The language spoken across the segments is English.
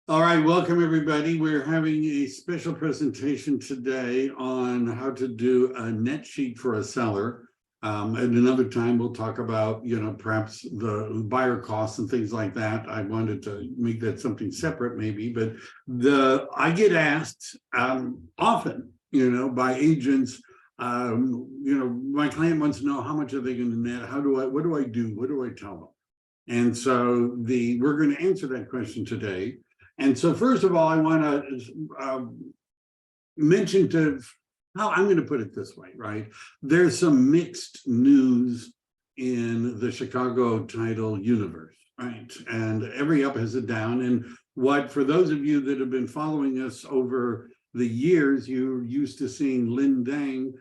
All right, welcome everybody. We're having a special presentation today on how to do a net sheet for a seller. At another time, we'll talk about, perhaps the buyer costs and things like that. I wanted to make that something separate maybe, but I get asked often, by agents, my client wants to know how much are they going to net? What do I do? What do I tell them? And so we're going to answer that question today. And so first of all, I want to mention how I'm going to put it this way, right? There's some mixed news in the Chicago title universe, right? And every up has a down. And for those of you that have been following us over the years, you're used to seeing Lynn Dang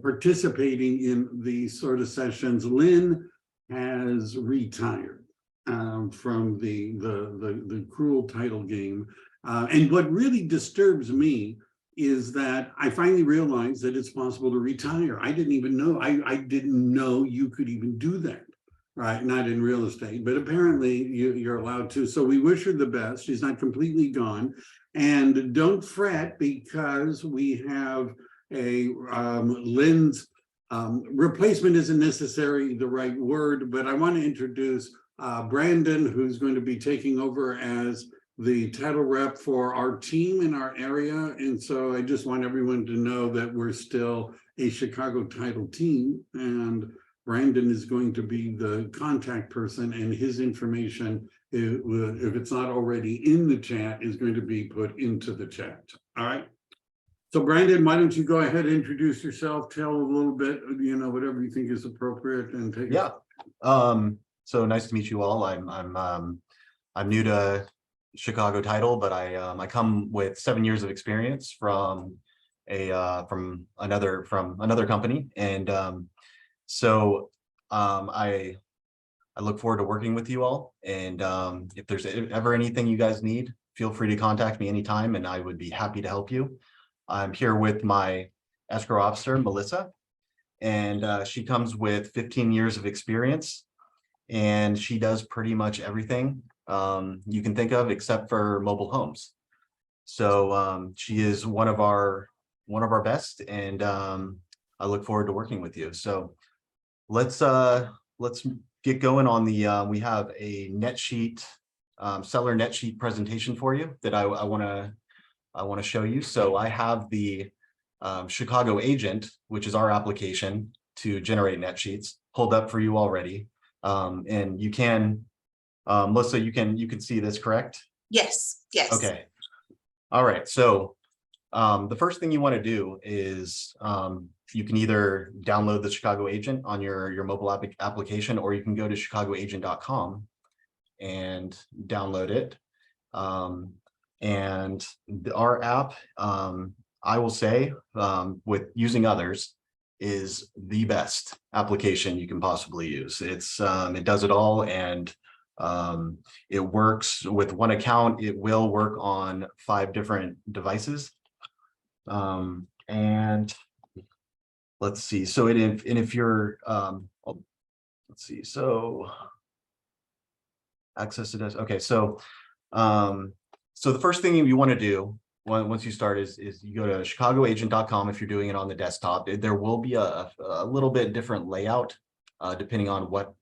participating in these sort of sessions. Lynn has retired from the cruel title game. And what really disturbs me is that I finally realized that it's possible to retire. I didn't even know, I didn't know you could even do that, right? Not in real estate, but apparently you're allowed to. So we wish her the best. She's not completely gone. And don't fret, because we have Lynn's replacement isn't necessarily the right word, but I want to introduce Brandon, who's going to be taking over as the title rep for our team in our area. And so I just want everyone to know that we're still a Chicago title team, and Brandon is going to be the contact person, and his information, if it's not already in the chat, is going to be put into the chat. All right. So Brandon, why don't you go ahead and introduce yourself, tell a little bit, whatever you think is appropriate, and take it. Yeah. So nice to meet you all. I'm new to Chicago title, but I come with 7 years of experience from another company, and so I look forward to working with you all. And if there's ever anything you guys need, feel free to contact me anytime, and I would be happy to help you. I'm here with my escrow officer, Melissa, and she comes with 15 years of experience. And she does pretty much everything you can think of except for mobile homes. So she is one of our best, and I look forward to working with you. So let's get going on the we have a net sheet, seller net sheet presentation for you that I want to show you. So I have the Chicago agent, which is our application to generate net sheets, pulled up for you already. And you can, Melissa, you can see this, correct? Yes. Okay. All right. So the first thing you want to do is you can either download the Chicago agent on your mobile application, or you can go to chicagoagent.com and download it. And our app, I will say, with using others, is the best application you can possibly use. It does it all, and it works with one account. It will work on 5 different devices. And let's see. So if you're let's see. So access to this. Okay. So so the first thing you want to do once you start is you go to chicagoagent.com. If you're doing it on the desktop, there will be a little bit different layout depending on what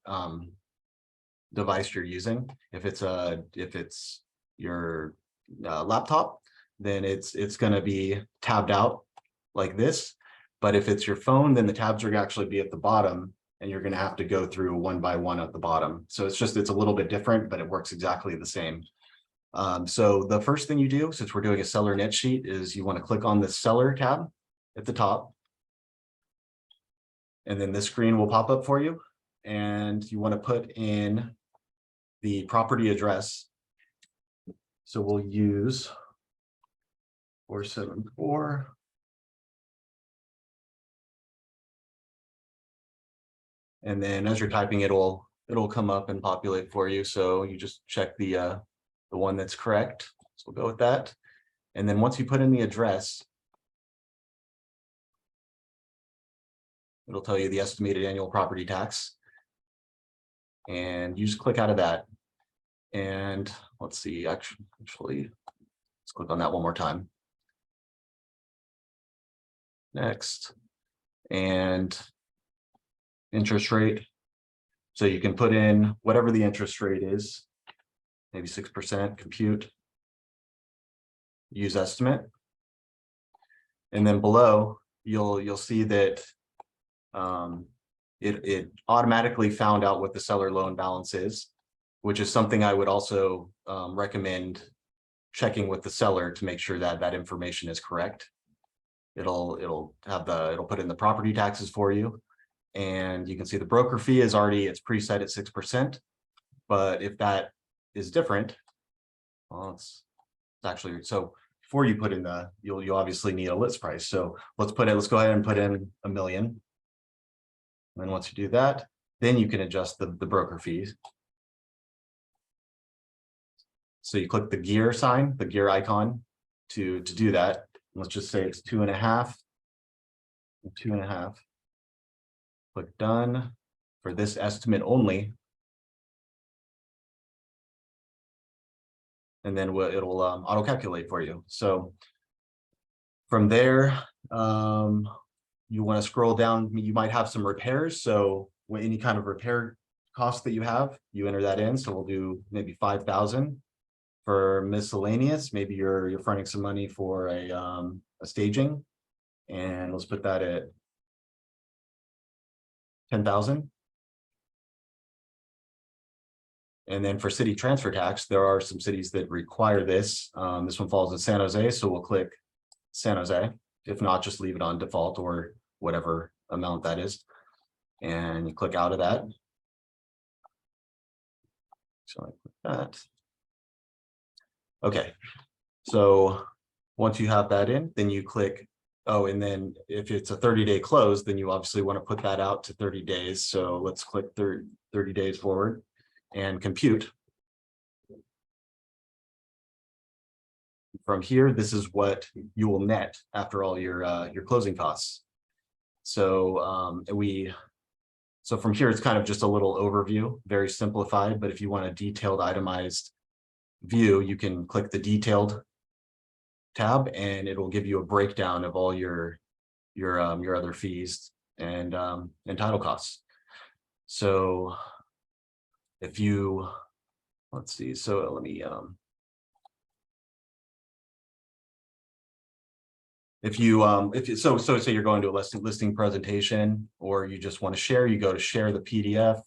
device you're using. If it's your laptop, then it's going to be tabbed out like this. But if it's your phone, then the tabs are going to actually be at the bottom, and you're going to have to go through one by one at the bottom. So it's a little bit different, but it works exactly the same. So the first thing you do, since we're doing a seller net sheet, is you want to click on the seller tab at the top. And then this screen will pop up for you. And you want to put in the property address. So we'll use 474. And then as you're typing, it'll come up and populate for you. So you just check the one that's correct. So we'll go with that. And then once you put in the address, it'll tell you the estimated annual property tax. And you just click out of that. And let's see, actually, let's click on that one more time. Next, and interest rate. So you can put in whatever the interest rate is, maybe 6%, compute, use estimate. And then below, you'll see that it automatically found out what the seller loan balance is, which is something I would also recommend checking with the seller to make sure that that information is correct. It'll put in the property taxes for you, and you can see the broker fee is already, it's preset at 6%. But if that is different, well, it's actually, so before you put in you'll obviously need a list price. So let's go ahead and put in $1 million. And once you do that, then you can adjust the broker fees. So you click the gear sign, the gear icon to do that. Let's just say it's 2.5, 2.5. Click done for this estimate only. And then it'll auto calculate for you. So from there, you want to scroll down. You might have some repairs. So any kind of repair cost that you have, you enter that in. So we'll do maybe 5,000 for miscellaneous. Maybe you're fronting some money for a staging, and let's put that at 10,000. And then for city transfer tax, there are some cities that require this. This one falls in San Jose, so we'll click San Jose. If not, just leave it on default or whatever amount that is. And you click out of that. So I click that. Okay, so once you have that in, then you click, oh, and then if it's a 30-day close, then you obviously want to put that out to 30 days. So let's click 30 days forward and compute. From here, this is what you will net after all your closing costs. So so from here, it's kind of just a little overview, very simplified. But if you want a detailed, itemized view, you can click the detailed tab, and it will give you a breakdown of all your other fees and title costs. So if you, let's see, so let me so say you're going to a listing presentation, or you just want to share, you go to share the PDF,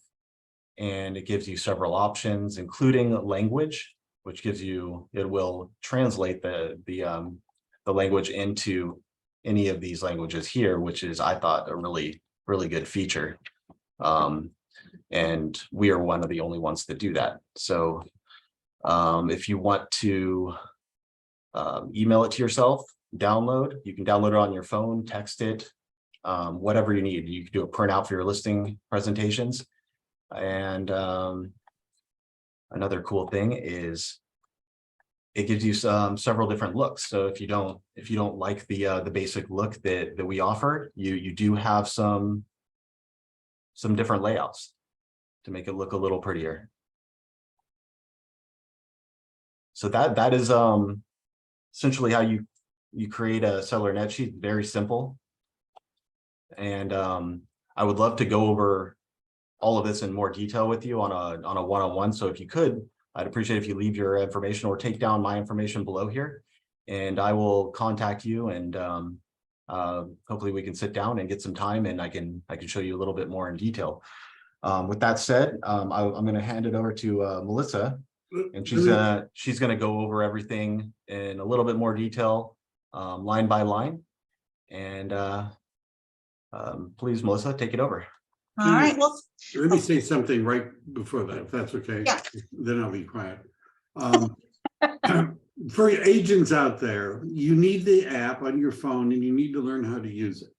and it gives you several options, including language, which gives you, it will translate the language into any of these languages here, which is, I thought, a really good feature. And we are one of the only ones that do that. So if you want to email it to yourself, download, you can download it on your phone, text it, whatever you need. You can do a printout for your listing presentations. And another cool thing is it gives you several different looks. So if you don't like the basic look that we offer, you do have some different layouts to make it look a little prettier. So that is essentially how you create a seller net sheet. Very simple. And I would love to go over all of this in more detail with you on a one-on-one. So if you could, I'd appreciate if you leave your information or take down my information below here, and I will contact you, and hopefully we can sit down and get some time, and I can show you a little bit more in detail. With that said, I'm going to hand it over to Melissa, and she's gonna go over everything in a little bit more detail, line by line. And please, Melissa, take it over. All right. Well, let me say something right before that, if that's okay. Yeah. Then I'll be quiet. For agents out there, you need the app on your phone, and you need to learn how to use it.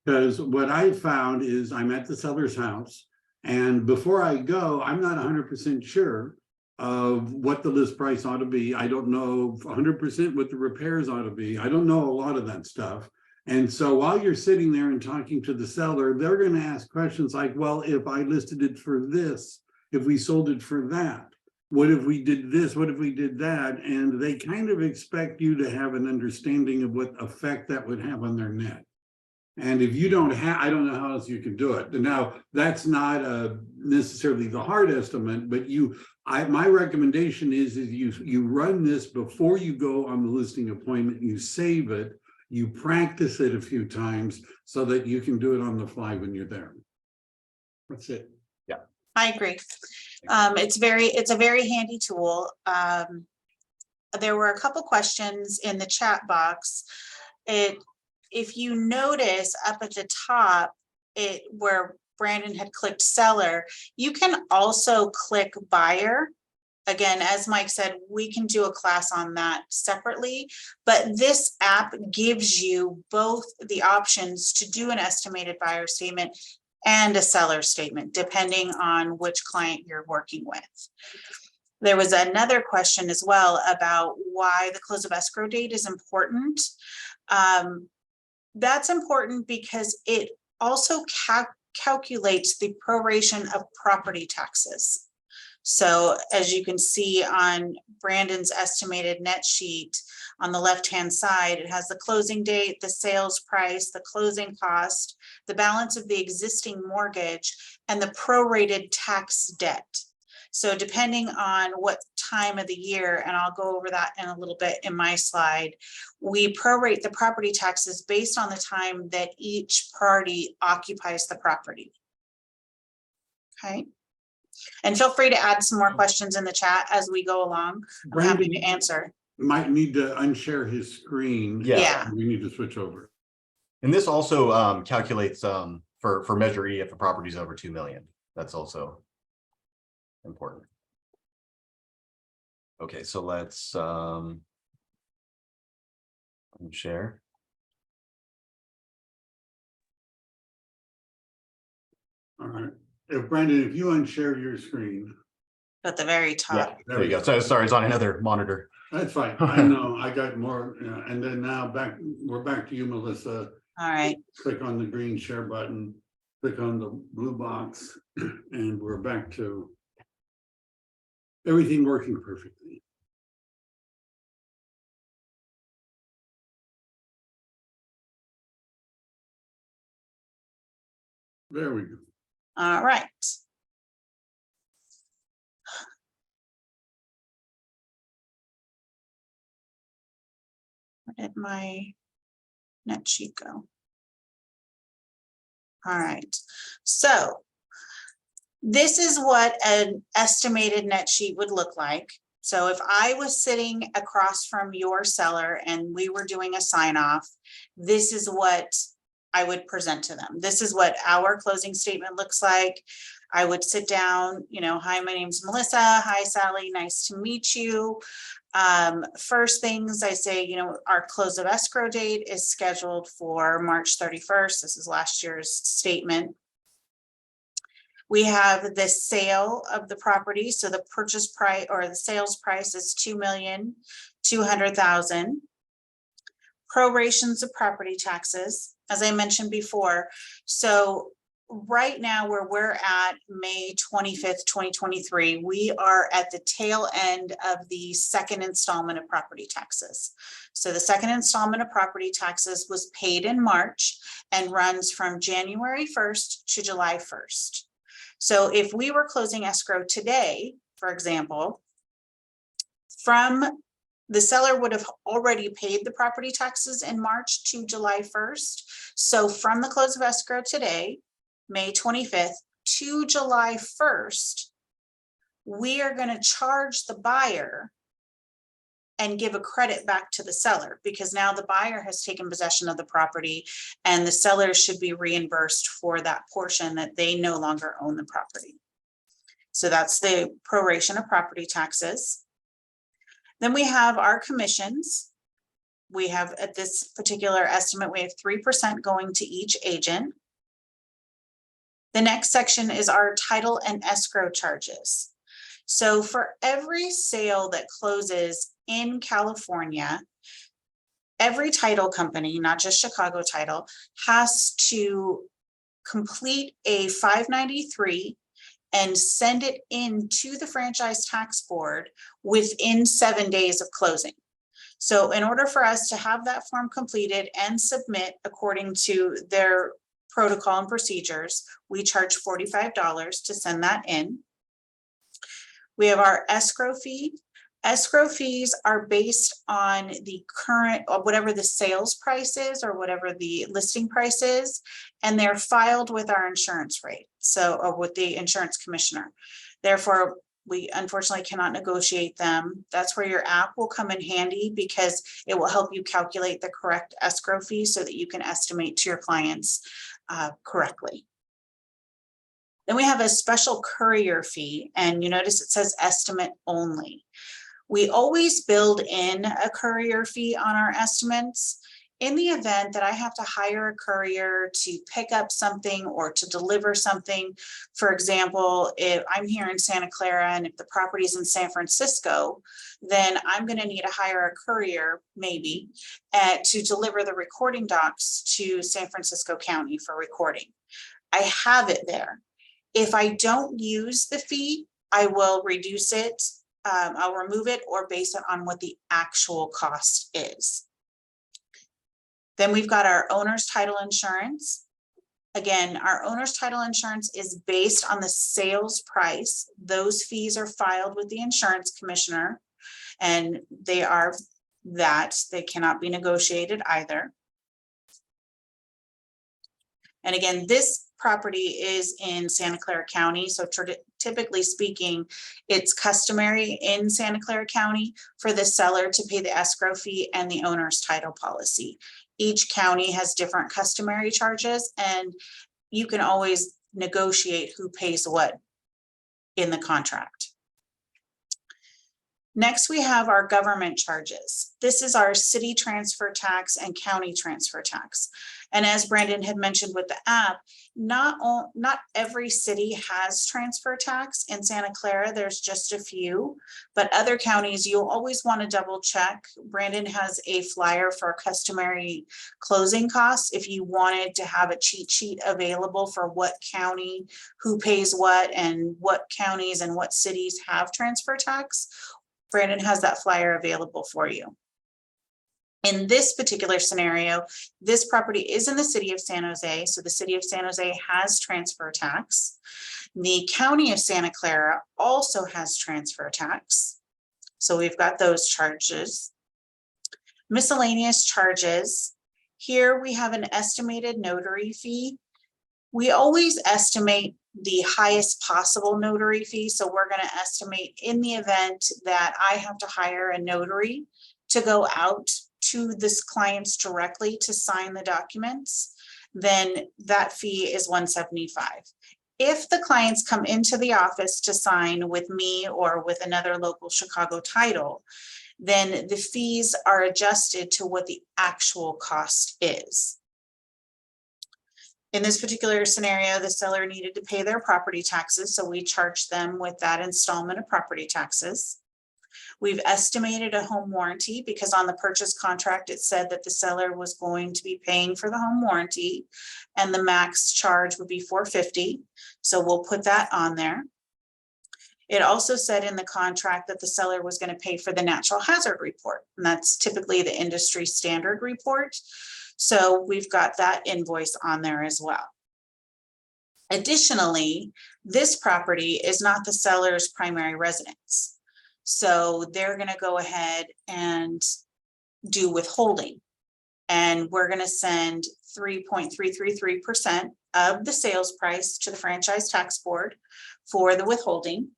Because what I found is I'm at the seller's house, and before I go, I'm not 100% sure of what the list price ought to be. I don't know 100% what the repairs ought to be. I don't know a lot of that stuff. And so while you're sitting there and talking to the seller, they're going to ask questions like, well, if I listed it for this, if we sold it for that, what if we did this, what if we did that? And they kind of expect you to have an understanding of what effect that would have on their net. And if you don't have, I don't know how else you can do it. Now, that's not necessarily the hard estimate, but my recommendation is you run this before you go on the listing appointment, you save it, you practice it a few times so that you can do it on the fly when you're there. That's it. Yeah, I agree. It's a very handy tool. There were a couple questions in the chat box. If you notice up at the top, where Brandon had clicked seller, you can also click buyer. Again, as Mike said, we can do a class on that separately, but this app gives you both the options to do an estimated buyer statement and a seller statement, depending on which client you're working with. There was another question as well about why the close of escrow date is important. That's important because it also calculates the proration of property taxes. So as you can see on Brandon's estimated net sheet on the left-hand side, it has the closing date, the sales price, the closing cost, the balance of the existing mortgage, and the prorated tax debt. So depending on what time of the year, and I'll go over that in a little bit in my slide, we prorate the property taxes based on the time that each party occupies the property. Okay. And feel free to add some more questions in the chat as we go along. I'm happy to answer. Might need to unshare his screen. Yeah. We need to switch over. and this also calculates for Measure E if a property is over 2 million. That's also important. Okay, so let's share. All right. Brandon, if you unshare your screen. At the very top. Yeah, there you go. So sorry, it's on another monitor. That's fine. I know I got more. And then now we're back to you, Melissa. All right. Click on the green share button, click on the blue box, and we're back to everything working perfectly. There we go. All right. Where did my net sheet go? All right. So this is what an estimated net sheet would look like. So if I was sitting across from your seller and we were doing a sign off, this is what I would present to them. This is what our closing statement looks like. I would sit down, you know, hi, my name's Melissa. Hi, Sally. Nice to meet you. First things I say, you know, our close of escrow date is scheduled for March 31st. This is last year's statement. We have the sale of the property. So the purchase price or the sales price is $2,200,000. Prorations of property taxes, as I mentioned before. So right now where we're at May 25th, 2023, we are at the tail end of the second installment of property taxes. So the second installment of property taxes was paid in March and runs from January 1st to July 1st. So if we were closing escrow today, for example, the seller would have already paid the property taxes in March to July 1st. So from the close of escrow today, May 25th to July 1st, we are going to charge the buyer and give a credit back to the seller because now the buyer has taken possession of the property and the seller should be reimbursed for that portion that they no longer own the property. So that's the proration of property taxes. Then we have our commissions. We have at this particular estimate, we have 3% going to each agent. The next section is our title and escrow charges. So for every sale that closes in California, every title company, not just Chicago Title, has to complete a 593 and send it in to the franchise tax board within 7 days of closing. So in order for us to have that form completed and submit according to their protocol and procedures, we charge $45 to send that in. We have our escrow fee. Escrow fees are based on the current, or whatever the sales price is, or whatever the listing price is, and they're filed with our insurance rate, so, or with the insurance commissioner. Therefore, we unfortunately cannot negotiate them. That's where your app will come in handy, because it will help you calculate the correct escrow fee so that you can estimate to your clients correctly. Then we have a special courier fee, and you notice it says estimate only. We always build in a courier fee on our estimates. In the event that I have to hire a courier to pick up something or to deliver something, for example, if I'm here in Santa Clara and if the property is in San Francisco, then I'm going to need to hire a courier maybe to deliver the recording docs to San Francisco County for recording. I have it there. If I don't use the fee, I will reduce it. I'll remove it or base it on what the actual cost is. Then we've got our owner's title insurance. Again, our owner's title insurance is based on the sales price. Those fees are filed with the insurance commissioner, and they are that. They cannot be negotiated either. And again, this property is in Santa Clara County. So typically speaking, it's customary in Santa Clara County for the seller to pay the escrow fee and the owner's title policy. Each county has different customary charges, and you can always negotiate who pays what in the contract. Next, we have our government charges. This is our city transfer tax and county transfer tax. And as Brandon had mentioned with the app, not every city has transfer tax. In Santa Clara, there's just a few, but other counties, you'll always want to double check. Brandon has a flyer for customary closing costs. If you wanted to have a cheat sheet available for what county, who pays what, and what counties and what cities have transfer tax, Brandon has that flyer available for you. In this particular scenario, this property is in the city of San Jose, so the city of San Jose has transfer tax. The county of Santa Clara also has transfer tax, so we've got those charges. Miscellaneous charges. Here we have an estimated notary fee. We always estimate the highest possible notary fee, so we're going to estimate in the event that I have to hire a notary to go out to this clients directly to sign the documents, then that fee is $175. If the clients come into the office to sign with me or with another local Chicago title, then the fees are adjusted to what the actual cost is. In this particular scenario, the seller needed to pay their property taxes, so we charged them with that installment of property taxes. We've estimated a home warranty because on the purchase contract, it said that the seller was going to be paying for the home warranty and the max charge would be $450. So we'll put that on there. It also said in the contract that the seller was going to pay for the natural hazard report, and that's typically the industry standard report. So we've got that invoice on there as well. Additionally, this property is not the seller's primary residence. So they're going to go ahead and do withholding. And we're going to send 3.333% of the sales price to the franchise tax board for the withholding.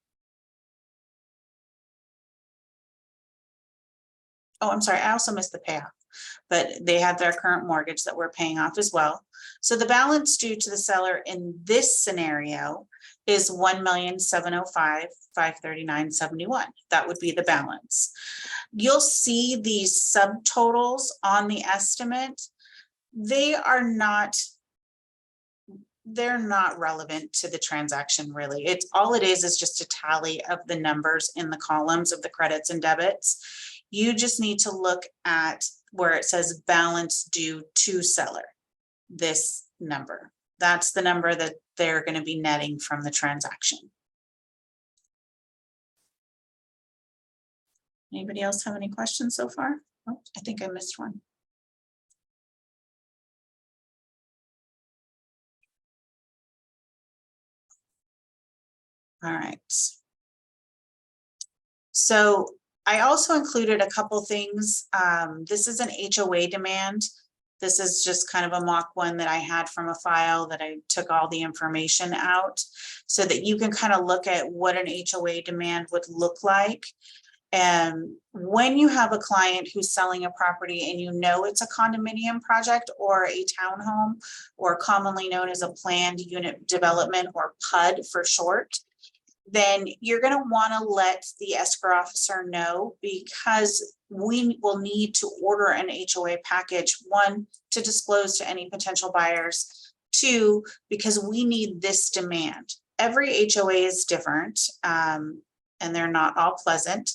Oh, I'm sorry, I also missed the payoff, but they have their current mortgage that we're paying off as well. So the balance due to the seller in this scenario is $1,705,539.71. That would be the balance. You'll see these subtotals on the estimate. They're not relevant to the transaction, really. It's all it is just a tally of the numbers in the columns of the credits and debits. You just need to look at where it says balance due to seller. This number, that's the number that they're going to be netting from the transaction. Anybody else have any questions so far? Oh, I think I missed one. All right. So I also included a couple things. This is an HOA demand. This is just kind of a mock one that I had from a file that I took all the information out so that you can kind of look at what an HOA demand would look like. And when you have a client who's selling a property and you know it's a condominium project or a townhome, or commonly known as a planned unit development, or PUD for short, then you're going to want to let the escrow officer know, because we will need to order an HOA package, one, to disclose to any potential buyers, two, because we need this demand. Every HOA is different, and they're not all pleasant.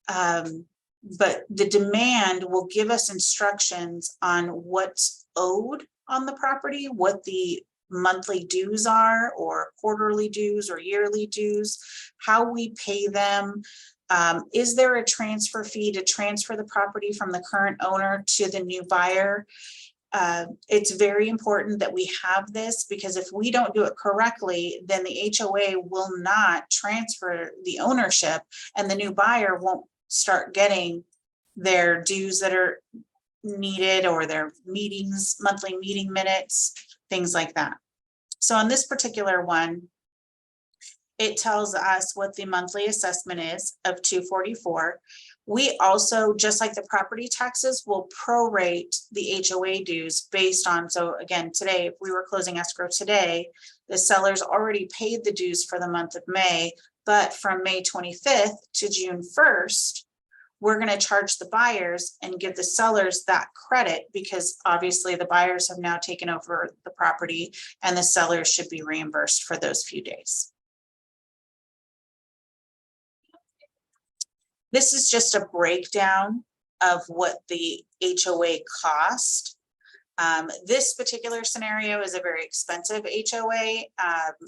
But the demand will give us instructions on what's owed on the property, what the monthly dues are, or quarterly dues, or yearly dues, how we pay them. Is there a transfer fee to transfer the property from the current owner to the new buyer? It's very important that we have this, because if we don't do it correctly, then the HOA will not transfer the ownership, and the new buyer won't start getting their dues that are needed, or their meetings, monthly meeting minutes, things like that. So on this particular one, it tells us what the monthly assessment is of $244. We also, just like the property taxes, will prorate the HOA dues based on, so again, today, if we were closing escrow today, the sellers already paid the dues for the month of May, but from May 25th to June 1st, we're going to charge the buyers and give the sellers that credit, because obviously the buyers have now taken over the property, and the sellers should be reimbursed for those few days. This is just a breakdown of what the HOA cost. This particular scenario is a very expensive HOA.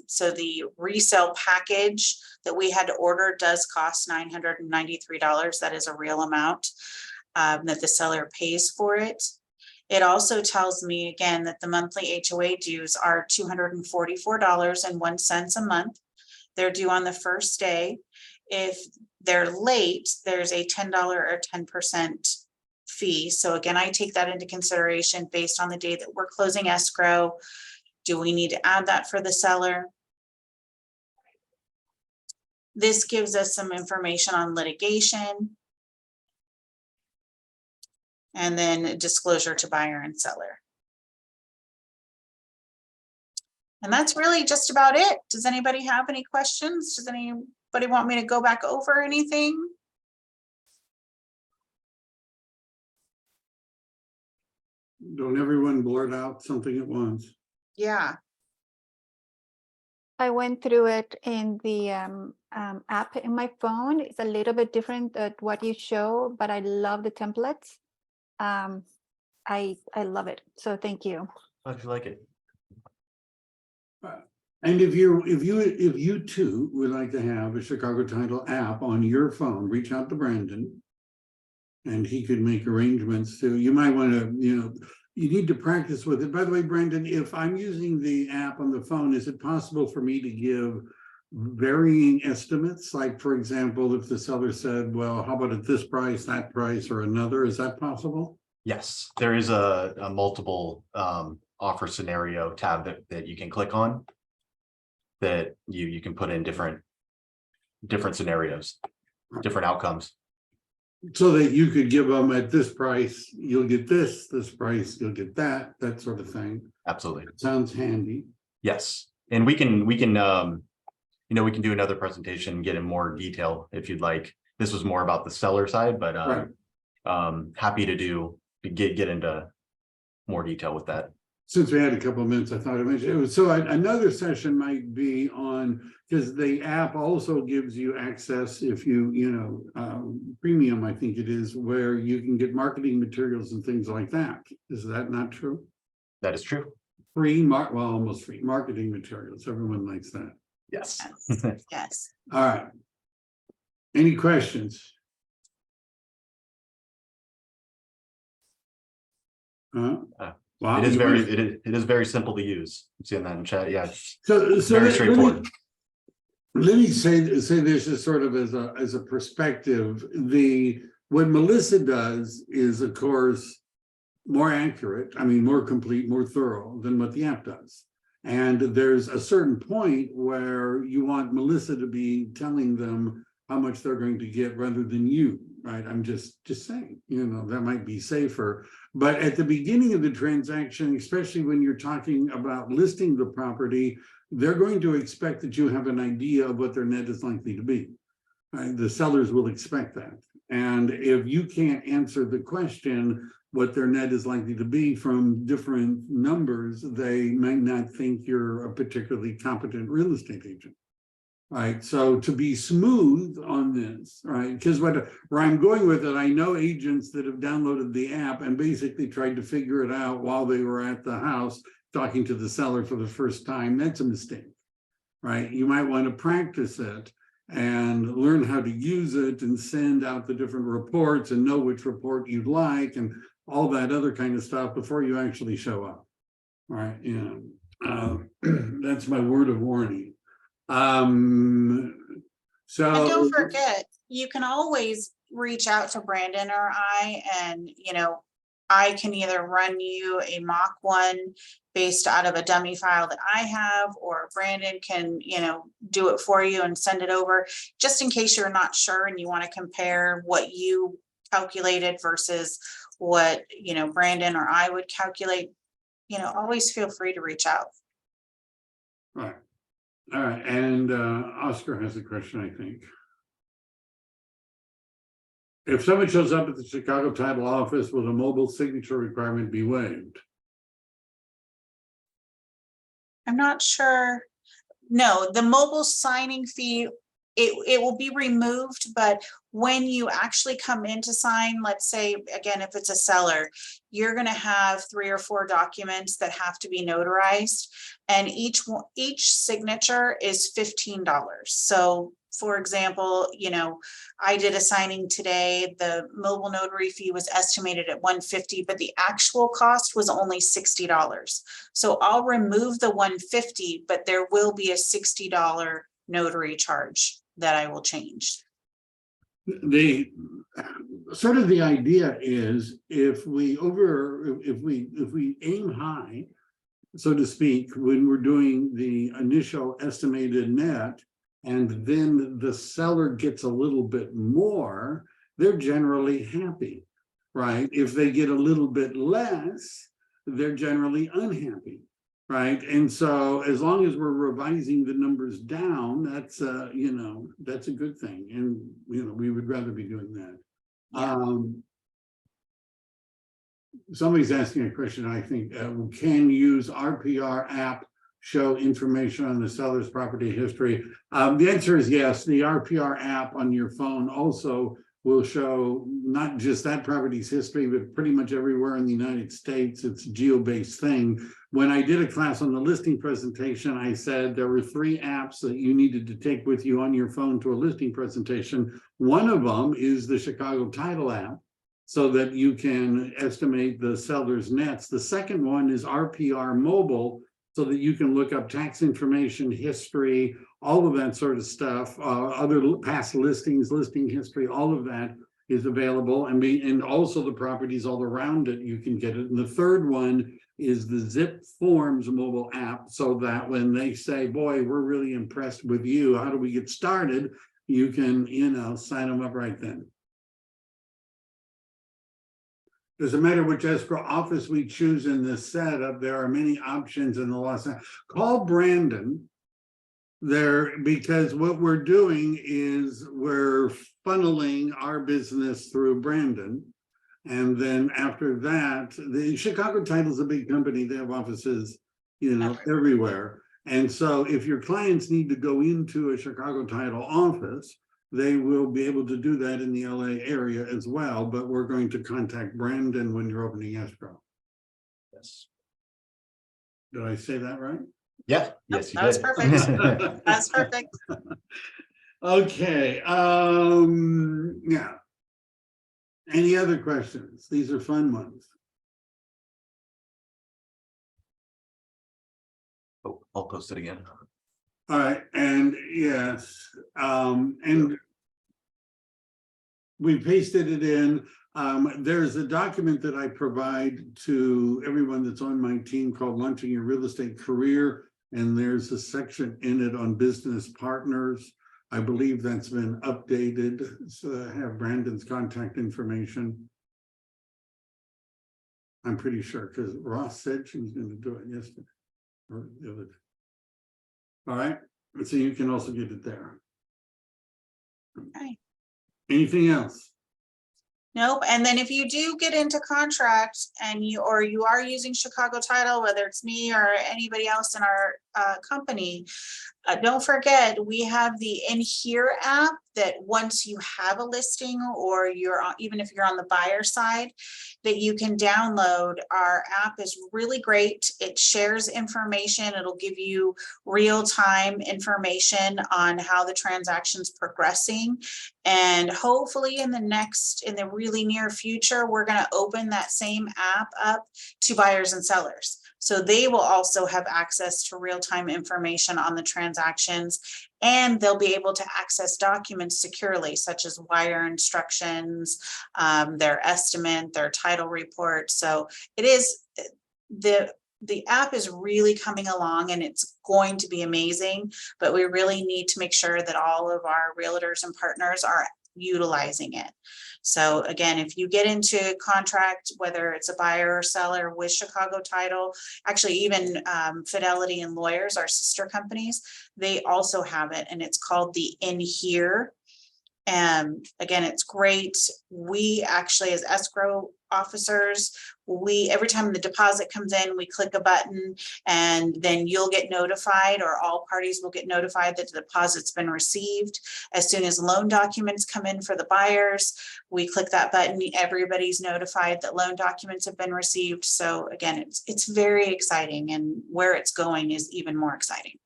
So the resale package that we had to order does cost $993. That is a real amount that the seller pays for it. It also tells me again that the monthly HOA dues are $244.01 a month. They're due on the first day. If they're late, there's a $10 or 10% fee. So again, I take that into consideration based on the day that we're closing escrow. Do we need to add that for the seller? This gives us some information on litigation, and then disclosure to buyer and seller. And that's really just about it. Does anybody have any questions? Does anybody want me to go back over anything? Don't everyone blurt out something at once. Yeah. I went through it in the app in my phone. It's a little bit different than what you show, but I love the templates. I love it. So thank you. How'd you like it? And if you too would like to have a Chicago Title app on your phone, reach out to Brandon, and he could make arrangements to. You might want to, you need to practice with it. By the way, Brandon, if I'm using the app on the phone, is it possible for me to give varying estimates? Like, for example, if the seller said, well, how about at this price, that price, or another, is that possible? Yes, there is a multiple offer scenario tab that you can click on, that you can put in different scenarios, different outcomes. So that you could give them at this price, you'll get this price, you'll get that sort of thing. Absolutely. Sounds handy. Yes, and we can we can do another presentation and get in more detail if you'd like. This was more about the seller side, but Right. Happy to get into more detail with that. Since we had a couple of minutes, I thought I mentioned it was, so another session might be on, because the app also gives you access, if you premium, I think it is, where you can get marketing materials and things like that. Is that not true? That is true. Almost free marketing materials. Everyone likes that. Yes. Yes. All right. Any questions? Wow, It is you very, must- it is very simple to use. You see in that in chat, yeah, it's so very straightforward. Let me say this as sort of as a perspective. What Melissa does is, of course, more accurate, I mean, more complete, more thorough than what the app does. And there's a certain point where you want Melissa to be telling them how much they're going to get rather than you, right? I'm just saying, that might be safer. But at the beginning of the transaction, especially when you're talking about listing the property, they're going to expect that you have an idea of what their net is likely to be. Right? The sellers will expect that. And if you can't answer the question, what their net is likely to be from different numbers, they might not think you're a particularly competent real estate agent. Right. So to be smooth on this, right? Because where I'm going with it, I know agents that have downloaded the app and basically tried to figure it out while they were at the house talking to the seller for the first time. That's a mistake, right? You might want to practice it and learn how to use it and send out the different reports and know which report you'd like and all that other kind of stuff before you actually show up. Right. That's my word of warning. And So don't forget, you can always reach out to Brandon or I, and I can either run you a mock one based out of a dummy file that I have, or Brandon can, do it for you and send it over, just in case you're not sure and you want to compare what you calculated versus what, Brandon or I would calculate. Always feel free to reach out. right. All right. And Oscar has a question, I think. If someone shows up at the Chicago title office, will a mobile signature requirement be waived? I'm not sure. No, the mobile signing fee, it will be removed, but when you actually come in to sign, let's say, again, if it's a seller, you're going to have 3 or 4 documents that have to be notarized, and each signature is $15. So for example, I did a signing today, the mobile notary fee was estimated at $150, but the actual cost was only $60. So I'll remove the $150, but there will be a $60 notary charge that I will change. The sort of the idea is if we aim high, so to speak, when we're doing the initial estimated net, and then the seller gets a little bit more, they're generally happy, right? If they get a little bit less, they're generally unhappy, right? And so as long as we're revising the numbers down, that's that's a good thing. And we would rather be doing that. Yeah. Somebody's asking a question, I think, can use RPR app show information on the seller's property history? The answer is yes. The RPR app on your phone also will show not just that property's history, but pretty much everywhere in the United States. It's a geo-based thing. When I did a class on the listing presentation, I said there were 3 apps that you needed to take with you on your phone to a listing presentation. One of them is the Chicago Title app, so that you can estimate the seller's nets. The second one is RPR Mobile, so that you can look up tax information, history, all of that sort of stuff, other past listings, listing history, all of that is available. And also the properties all around it, you can get it. And the third one is the Zip Forms mobile app, so that when they say, boy, we're really impressed with you, how do we get started? You can, sign them up right then. Doesn't matter which escrow office we choose in this setup, there are many options in the Los Angeles. Call Brandon there, because what we're doing is we're funneling our business through Brandon. And then after that, the Chicago Title is a big company. They have offices, everywhere. And so if your clients need to go into a Chicago Title office, they will be able to do that in the LA area as well, but we're going to contact Brandon when you're opening escrow. Yes. Did I say that right? Yeah. Yes, you That was did. perfect. That's perfect. Okay. Yeah. Any other questions? These are fun ones. I'll post it again. All right, and yes, and we pasted it in. There's a document that I provide to everyone that's on my team called Launching Your Real Estate Career. And there's a section in it on business partners. I believe that's been updated. So I have Brandon's contact information. I'm pretty sure because Ross said she was going to do it yesterday or the other day. All right, so you can also get it there. Okay. Anything else? Nope. And then if you do get into contract and you are using Chicago Title, whether it's me or anybody else in our company, don't forget we have the In Here app that once you have a listing or even if you're on the buyer side, that you can download. Our app is really great. It shares information. It'll give you real-time information on how the transaction's progressing. And hopefully in the really near future, we're going to open that same app up to buyers and sellers. So they will also have access to real-time information on the transactions, and they'll be able to access documents securely, such as wire instructions, their estimate, their title report. So it is, the app is really coming along and it's going to be amazing, but we really need to make sure that all of our realtors and partners are utilizing it. So again, if you get into contract, whether it's a buyer or seller with Chicago Title, actually even Fidelity and Lawyers, our sister companies, they also have it, and it's called the In Here. And again, it's great. We actually, as escrow officers, every time the deposit comes in, we click a button and then you'll get notified, or all parties will get notified that the deposit's been received. As soon as loan documents come in for the buyers, we click that button, everybody's notified that loan documents have been received. So again, it's very exciting, and where it's going is even more exciting.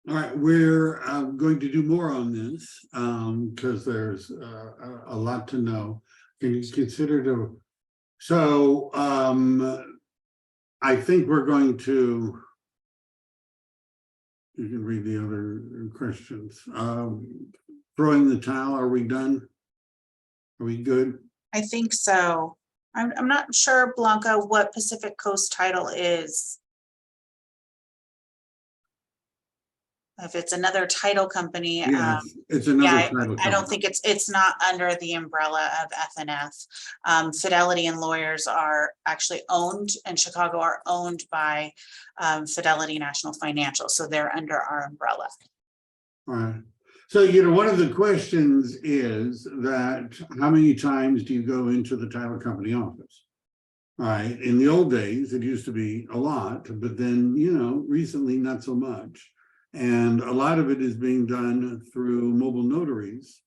All right, we're going to do more on this because there's a lot to know. Can you consider so I think we're going to, you can read the other questions. Throwing the towel, are we done? Are we good? I think so. I'm not sure, Blanca, what Pacific Coast Title is. If it's another title company, Yes, it's another yeah, title I don't company. think it's not under the umbrella of FNF. Fidelity and Lawyers are actually owned, and Chicago are owned by Fidelity National Financial, so they're under our umbrella. All right. So, one of the questions is that how many times do you go into the title company office? All right. In the old days, it used to be a lot, but then, recently not so much. And a lot of it is being done through mobile notaries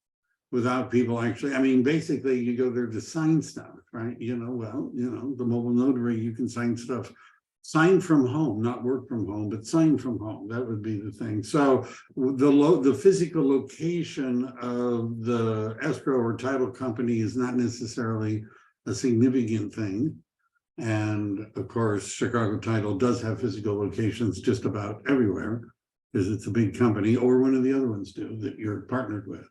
without people actually, basically you go there to sign stuff, right? The mobile notary, you can sign stuff, sign from home, not work from home, but sign from home. That would be the thing. So the physical location of the escrow or title company is not necessarily a significant thing. And of course, Chicago Title does have physical locations just about everywhere, because it's a big company, or one of the other ones do that you're partnered with,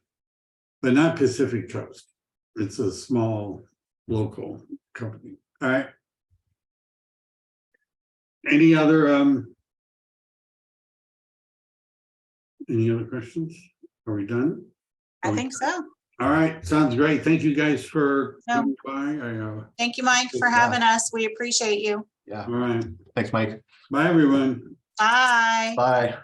but not Pacific Coast. It's a small local company. All right. Any other questions? Are we done? I think so. All right, sounds great. Thank you guys for coming by. Thank you, Mike, for having us. We appreciate you. Yeah. All right. Thanks, Mike. Bye, everyone. Bye. Bye.